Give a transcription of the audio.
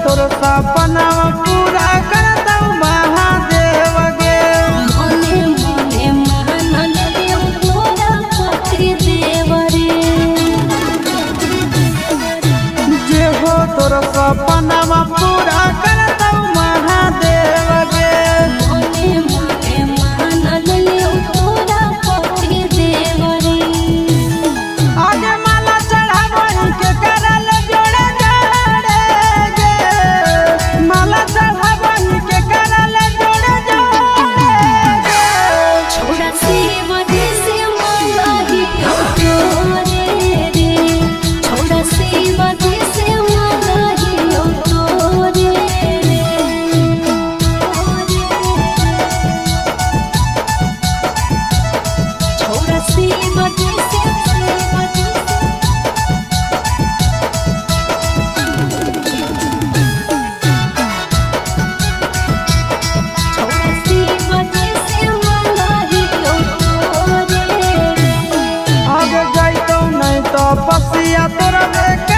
तोर सपना पूरा कर दऊ महादेव गे मने मने महानन देव तोरा पति देव रे जे हो तोर सपना पूरा कर दऊ महादेव गे मने मने महानन देव तोरा पति देव रे आगे माला चढ़ावई के करल जोड़े जोड़े गे माला चढ़ावई के करल जोड़े जोड़े गे छोड़ा शिव से मंगाही तोरे रे छोड़ा शिव से मंगाही तोरे रे छोड़ा शिव से आगे जाइतो नहीं तो पसिया तोरा देख